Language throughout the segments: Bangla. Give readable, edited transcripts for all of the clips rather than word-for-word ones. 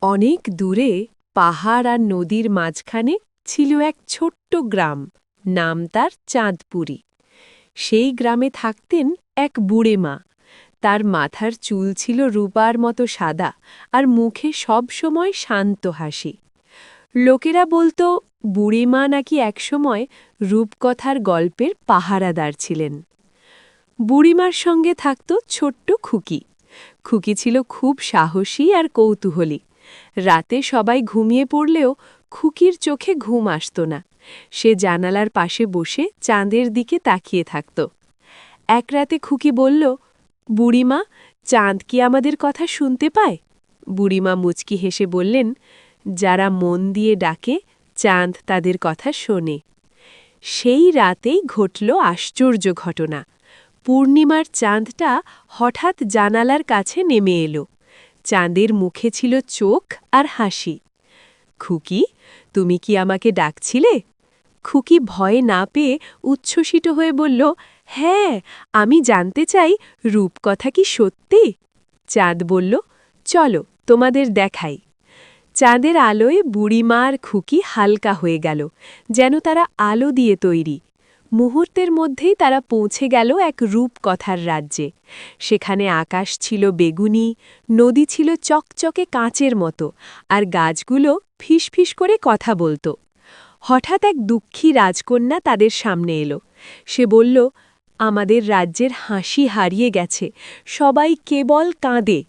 অনেক দূরে পাহাড় আর নদীর মাঝখানে ছিল এক ছোট্ট গ্রাম, নাম তার চাঁদপুরি। সেই গ্রামে থাকতেন এক বুড়ে মা। তার মাথার চুল ছিল রূপার মতো সাদা, আর মুখে সব সময় শান্ত হাসি। লোকেরা বলতো বুড়ি মা নাকি একসময় রূপকথার গল্পের পাহারাদার ছিলেন। বুড়িমার সঙ্গে থাকত ছোট্ট খুকি। খুকি ছিল খুব সাহসী আর কৌতূহলী। রাতে সবাই ঘুমিয়ে পড়লেও খুকির চোখে ঘুম আসত না। সে জানালার পাশে বসে চাঁদের দিকে তাকিয়ে থাকত। এক রাতে খুকি বলল, বুড়িমা, চাঁদ কি আমাদের কথা শুনতে পায়? বুড়িমা মুচকি হেসে বললেন, যারা মন দিয়ে ডাকে চাঁদ তাদের কথা শোনে। সেই রাতেই ঘটল আশ্চর্য ঘটনা। পূর্ণিমার চাঁদটা হঠাৎ জানালার কাছে নেমে এলো। চাঁদের মুখে ছিল চোখ আর হাসি। খুকি, তুমি কি আমাকে ডাকছিলে? খুকি ভয়ে না পেয়ে উচ্ছ্বসিত হয়ে বলল, হ্যাঁ, আমি জানতে চাই রূপকথা কি সত্যি? চাঁদ বলল, চলো তোমাদের দেখাই। চাঁদের আলোয় বুড়িমা আর খুকি হালকা হয়ে গেল, যেন তারা আলো দিয়ে তৈরি। মুহূর্তের মধ্যেই তারা পৌঁছে গেল এক রূপকথার রাজ্যে। সেখানে আকাশ ছিল বেগুনি, নদী ছিল চকচকে কাঁচের মতো, আর গাছগুলো ফিসফিস করে কথা বলত। হঠাৎ এক দুঃখী রাজকন্যা তাদের সামনে এলো। সে বলল, আমাদের রাজ্যের হাসি হারিয়ে গেছে, সবাই কেবল কাঁদে।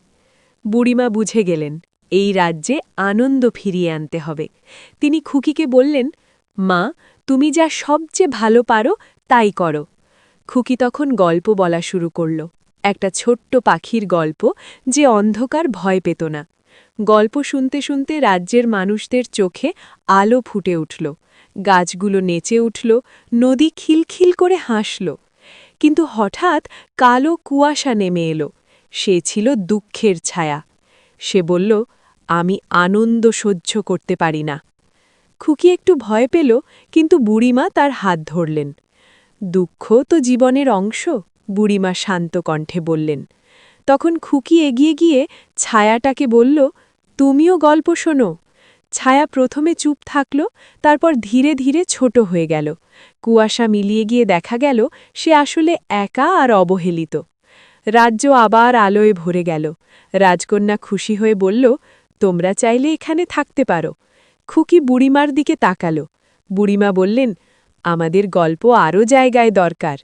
বুড়িমা বুঝে গেলেন, এই রাজ্যে আনন্দ ফিরিয়ে আনতে হবে। তিনি খুকিকে বললেন, মা, তুমি যা সবচেয়ে ভালো পারো তাই করো। খুকি তখন গল্প বলা শুরু করল, একটা ছোট্ট পাখির গল্প, যে অন্ধকার ভয় পেত না। গল্প শুনতে শুনতে রাজ্যের মানুষদের চোখে আলো ফুটে উঠল, গাছগুলো নেচে উঠল, নদী খিলখিল করে হাসল। কিন্তু হঠাৎ কালো কুয়াশা নেমে এলো। সে ছিল দুঃখের ছায়া। সে বলল, আমি আনন্দ সহ্য করতে পারি না। খুকি একটু ভয় পেল, কিন্তু বুড়িমা তার হাত ধরলেন। দুঃখ তো জীবনের অংশ, বুড়িমা শান্ত কণ্ঠে বললেন। তখন খুকি এগিয়ে গিয়ে ছায়াটাকে বলল, তুমিও গল্প শোনো। ছায়া প্রথমে চুপ থাকল, তারপর ধীরে ধীরে ছোট হয়ে গেল। কুয়াশা মিলিয়ে গিয়ে দেখা গেল সে আসলে একা আর অবহেলিত। রাজ্য আবার আলোয় ভরে গেল। রাজকন্যা খুশি হয়ে বলল, তোমরা চাইলে এখানে থাকতে পারো। খুকি বুড়িমার দিকে তাকালো। বুড়িমা বললেন, আমাদের গল্প আরও জায়গায় দরকার।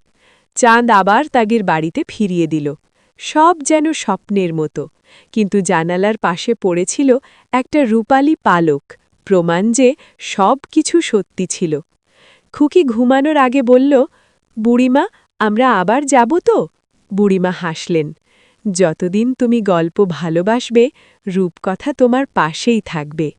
চাঁদ আবার তাগের বাড়িতে ফিরিয়ে দিল। সব যেন স্বপ্নের মতো, কিন্তু জানালার পাশে পড়েছিল একটা রূপালী পালক, প্রমাণ যে সব কিছু সত্যি ছিল। খুকি ঘুমানোর আগে বলল, বুড়িমা, আমরা আবার যাব তো? বুড়িমা হাসলেন, যতদিন তুমি গল্প ভালোবাসবে, রূপকথা তোমার পাশেই থাকবে।